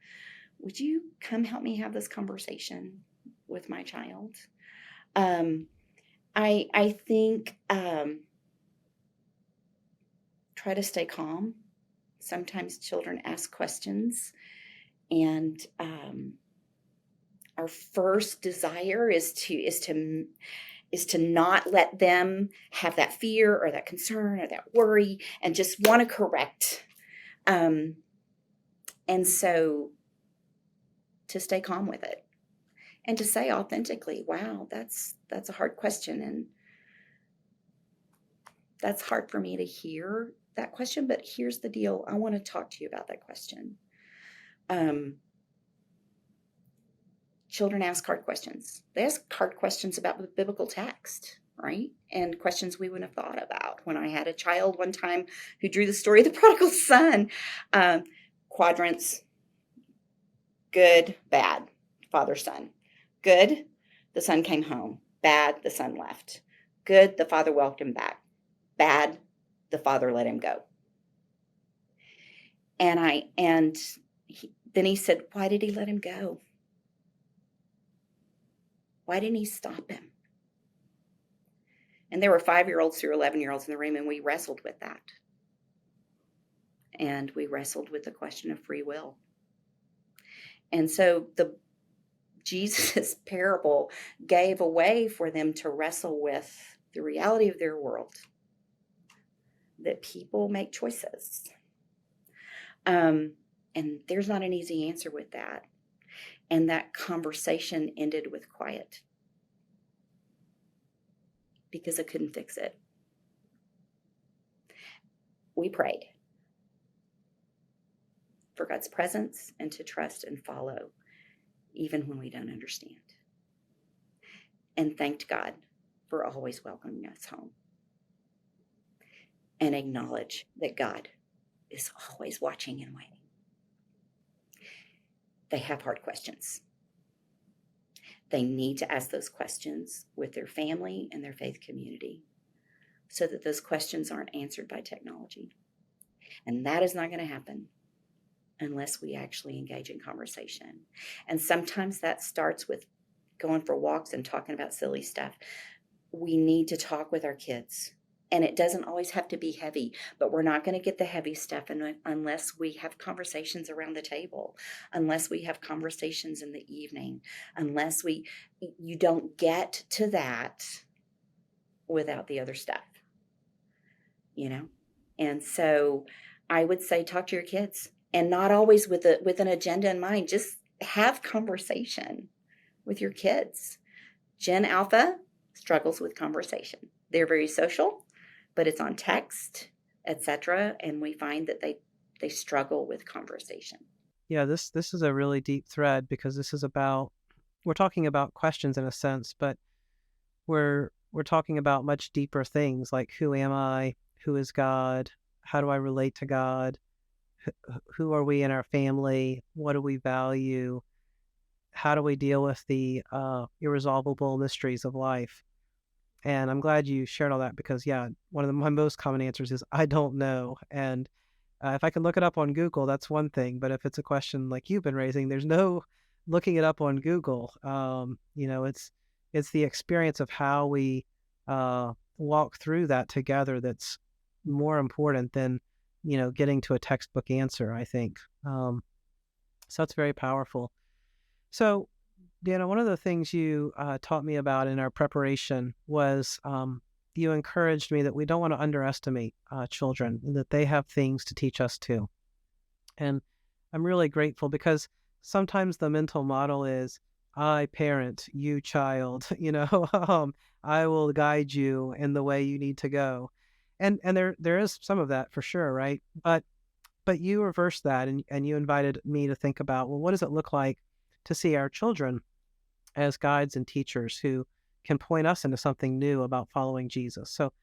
would you come help me have this conversation with my child? I think try to stay calm. Sometimes children ask questions, and our first desire is to not let them have that fear or that concern or that worry and just want to correct. And so to stay calm with it and to say authentically, wow, that's a hard question, and that's hard for me to hear that question, but here's the deal. I want to talk to you about that question. Children ask hard questions. They ask hard questions about the biblical text, right? And questions we wouldn't have thought about. When I had a child one time who drew the story of the prodigal son, quadrants, good, bad, father, son. Good, the son came home. Bad, the son left. Good, the father welcomed him back. Bad, the father let him go. And then he said, why did he let him go? Why didn't he stop him? And there were 5-year-olds through 11-year-olds in the room, and we wrestled with that. And we wrestled with the question of free will. And so Jesus' parable gave a way for them to wrestle with the reality of their world, that people make choices. And there's not an easy answer with that. And that conversation ended with quiet because I couldn't fix it. We prayed for God's presence and to trust and follow, even when we don't understand. And thanked God for always welcoming us home. And acknowledge that God is always watching and waiting. They have hard questions. They need to ask those questions with their family and their faith community so that those questions aren't answered by technology. And that is not going to happen unless we actually engage in conversation. And sometimes that starts with going for walks and talking about silly stuff. We need to talk with our kids. And it doesn't always have to be heavy, but we're not going to get the heavy stuff unless we have conversations around the table, unless we have conversations in the evening, unless you don't get to that without the other stuff, And so I would say talk to your kids, and not always with an agenda in mind. Just have conversation with your kids. Gen Alpha struggles with conversation. They're very social, but it's on text, etc. And we find that they struggle with conversation. Yeah, this is a really deep thread, because this is we're talking about questions in a sense, but we're talking about much deeper things like, who am I? Who is God? How do I relate to God? Who are we in our family? What do we value? How do we deal with the irresolvable mysteries of life? And I'm glad you shared all that, because, yeah, one of my most common answers is, I don't know. And if I can look it up on Google, that's one thing. But if it's a question like you've been raising, there's no looking it up on Google. It's the experience of how we walk through that together that's more important than, getting to a textbook answer, I think. So it's very powerful. So, Dana, one of the things you taught me about in our preparation was you encouraged me that we don't want to underestimate children, and that they have things to teach us too. And I'm really grateful, because sometimes the mental model is, I parent, you child, I will guide you in the way you need to go. And there is some of that for sure, right? But you reversed that, and you invited me to think about, well, what does it look like to see our children as guides and teachers who can point us into something new about following Jesus? So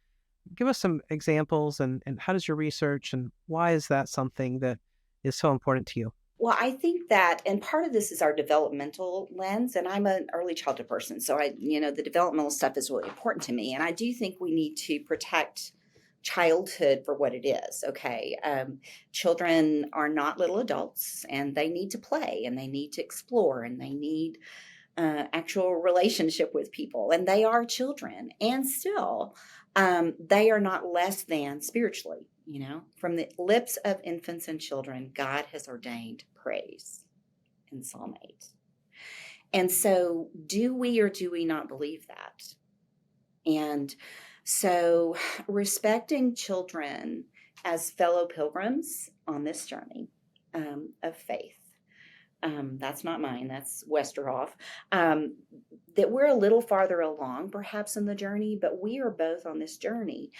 give us some examples, and how does your research, and why is that something that is so important to you? Well, I think that, and part of this is our developmental lens, and I'm an early childhood person. So the developmental stuff is really important to me. And I do think we need to protect childhood for what it is. Okay. Children are not little adults, and they need to play, and they need to explore, and they need actual relationship with people, and they are children, and still they are not less than spiritually. From the lips of infants and children, God has ordained praise in Psalm 8. And so do we or do we not believe that? And so respecting children as fellow pilgrims on this journey of faith, that's not mine, that's Westerhoff, that we're a little farther along perhaps in the journey, but we are both on this journey.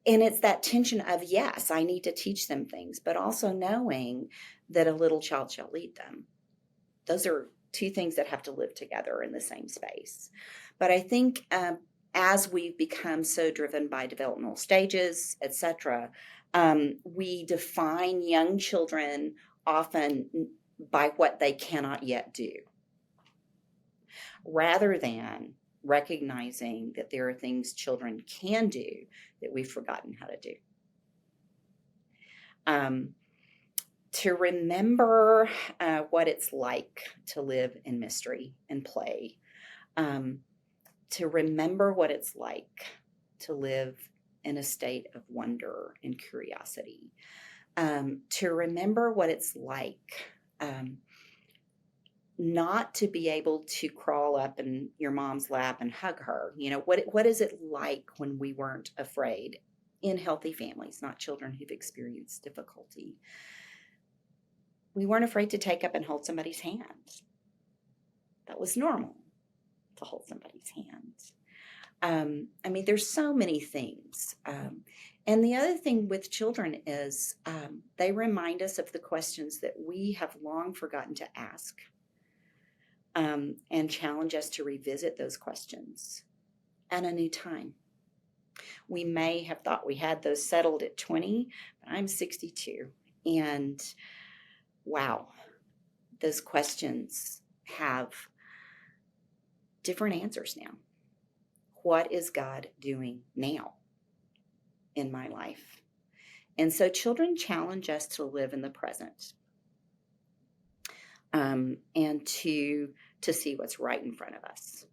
And it's that tension of, yes, I need to teach them things, but also knowing that a little child shall lead them. Those are two things that have to live together in the same space. But I think as we've become so driven by developmental stages, etc., we define young children often by what they cannot yet do, rather than recognizing that there are things children can do that we've forgotten how to do. To remember what it's like to live in mystery and play, to remember what it's like to live in a state of wonder and curiosity, to remember what it's like not to be able to crawl up in your mom's lap and hug her. What is it like when we weren't afraid in healthy families, not children who've experienced difficulty? We weren't afraid to take up and hold somebody's hand. That was normal, to hold somebody's hand. There's so many things. And the other thing with children is they remind us of the questions that we have long forgotten to ask, and challenge us to revisit those questions at a new time. We may have thought we had those settled at 20, but I'm 62. And wow, those questions have different answers now. What is God doing now in my life? And so children challenge us to live in the present, and to see what's right in front of us.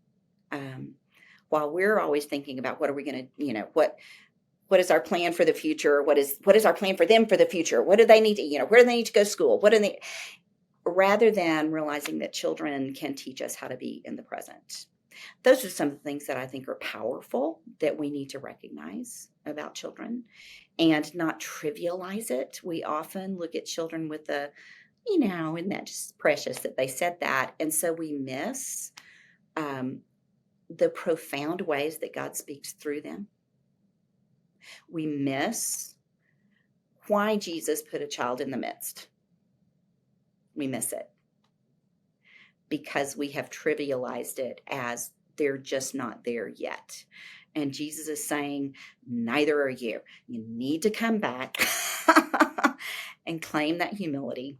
While we're always thinking about what are we going to, what is our plan for the future? What is our plan for them for the future? What do they need to, where do they need to go to school? Rather than realizing that children can teach us how to be in the present. Those are some of the things that I think are powerful that we need to recognize about children and not trivialize it. We often look at children with isn't that just precious that they said that? And so we miss the profound ways that God speaks through them. We miss why Jesus put a child in the midst. We miss it because we have trivialized it as they're just not there yet. And Jesus is saying, neither are you. You need to come back and claim that humility.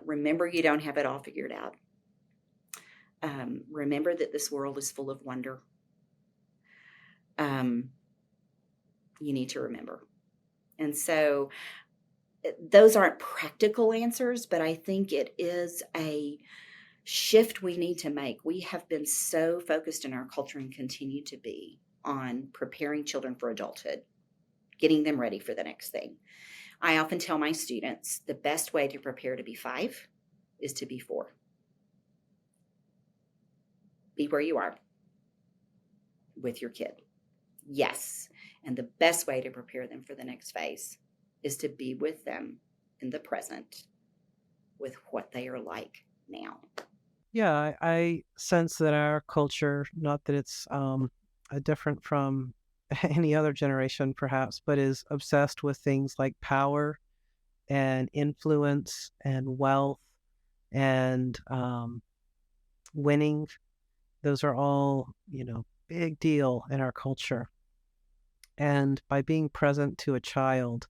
Remember, you don't have it all figured out. Remember that this world is full of wonder. You need to remember. And so those aren't practical answers, but I think it is a shift we need to make. We have been so focused in our culture and continue to be on preparing children for adulthood, getting them ready for the next thing. I often tell my students the best way to prepare to be 5 is to be 4. Be where you are with your kid. Yes. And the best way to prepare them for the next phase is to be with them in the present with what they are like now. Yeah, I sense that our culture, not that it's different from any other generation perhaps, but is obsessed with things like power and influence and wealth and winning. Those are all, big deal in our culture. And by being present to a child,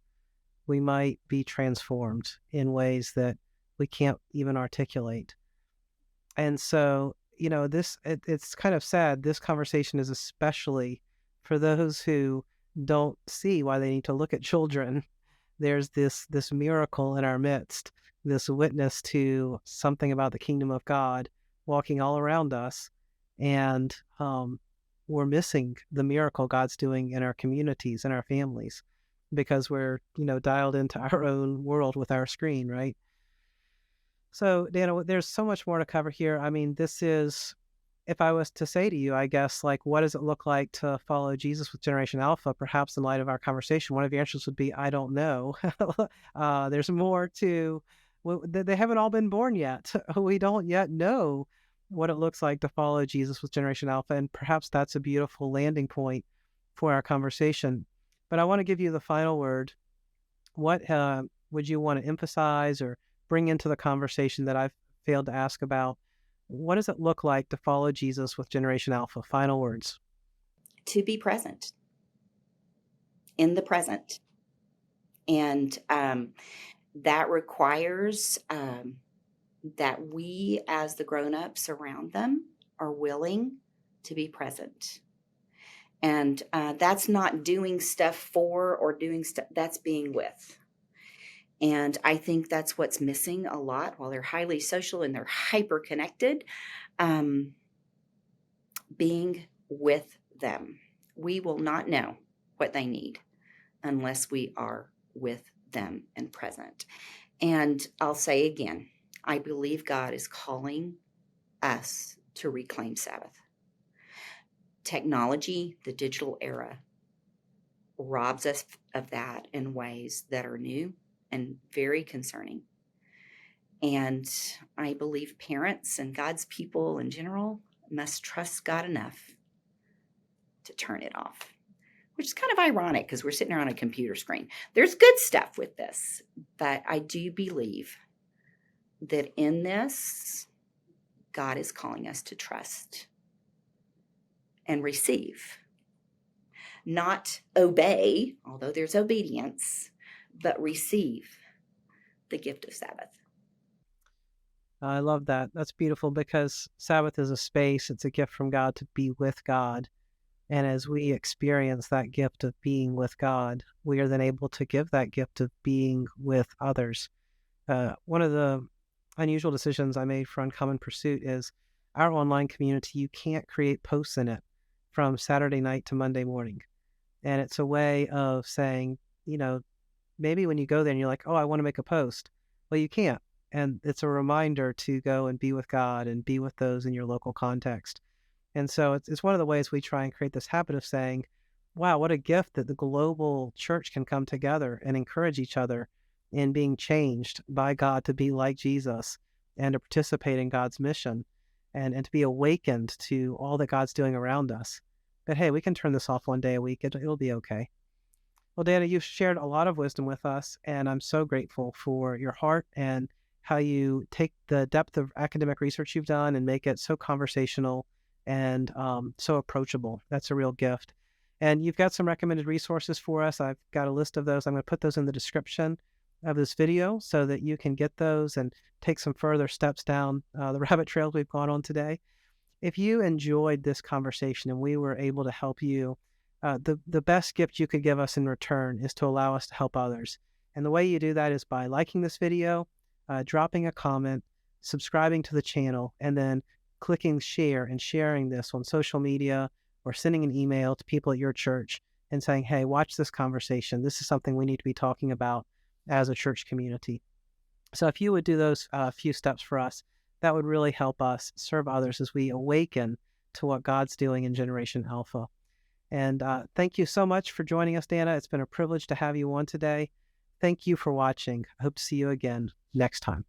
we might be transformed in ways that we can't even articulate. And so, it's kind of sad. This conversation is especially for those who don't see why they need to look at children. There's this miracle in our midst, this witness to something about the kingdom of God walking all around us. And we're missing the miracle God's doing in our communities and our families because we're, dialed into our own world with our screen, right? So, Dana, there's so much more to cover here. I mean, this is, if I was to say to you, I guess, like, what does it look like to follow Jesus with Generation Alpha? Perhaps in light of our conversation, one of your answers would be, I don't know. There's more to, they haven't all been born yet. We don't yet know what it looks like to follow Jesus with Generation Alpha. And perhaps that's a beautiful landing point for our conversation. But I want to give you the final word. What would you want to emphasize or bring into the conversation that I've failed to ask about? What does it look like to follow Jesus with Generation Alpha? Final words. To be present, in the present. And that requires that we, as the grown-ups around them, are willing to be present. And that's not doing stuff for or doing stuff, that's being with. And I think that's what's missing a lot. While they're highly social and they're hyper connected, being with them. We will not know what they need unless we are with them and present. And I'll say again, I believe God is calling us to reclaim Sabbath. Technology, the digital era, robs us of that in ways that are new and very concerning. And I believe parents and God's people in general must trust God enough to turn it off, which is kind of ironic because we're sitting there on a computer screen. There's good stuff with this, but I do believe that in this, God is calling us to trust and receive, not obey, although there's obedience, but receive the gift of Sabbath. I love that. That's beautiful because Sabbath is a space, it's a gift from God to be with God. And as we experience that gift of being with God, we are then able to give that gift of being with others. One of the unusual decisions I made for Uncommon Pursuit is our online community, you can't create posts in it from Saturday night to Monday morning. And it's a way of saying, maybe when you go there and you're like, oh, I want to make a post. Well, you can't. And it's a reminder to go and be with God and be with those in your local context. And so it's one of the ways we try and create this habit of saying, wow, what a gift that the global church can come together and encourage each other in being changed by God to be like Jesus and to participate in God's mission and to be awakened to all that God's doing around us. But hey, we can turn this off one day a week. It'll be okay. Well, Dana, you've shared a lot of wisdom with us, and I'm so grateful for your heart and how you take the depth of academic research you've done and make it so conversational and so approachable. That's a real gift. And you've got some recommended resources for us. I've got a list of those. I'm going to put those in the description of this video so that you can get those and take some further steps down the rabbit trails we've gone on today. If you enjoyed this conversation and we were able to help you, the best gift you could give us in return is to allow us to help others. And the way you do that is by liking this video, dropping a comment, subscribing to the channel, and then clicking share and sharing this on social media or sending an email to people at your church and saying, hey, watch this conversation. This is something we need to be talking about as a church community. So if you would do those few steps for us, that would really help us serve others as we awaken to what God's doing in Generation Alpha. And thank you so much for joining us, Dana. It's been a privilege to have you on today. Thank you for watching. I hope to see you again next time.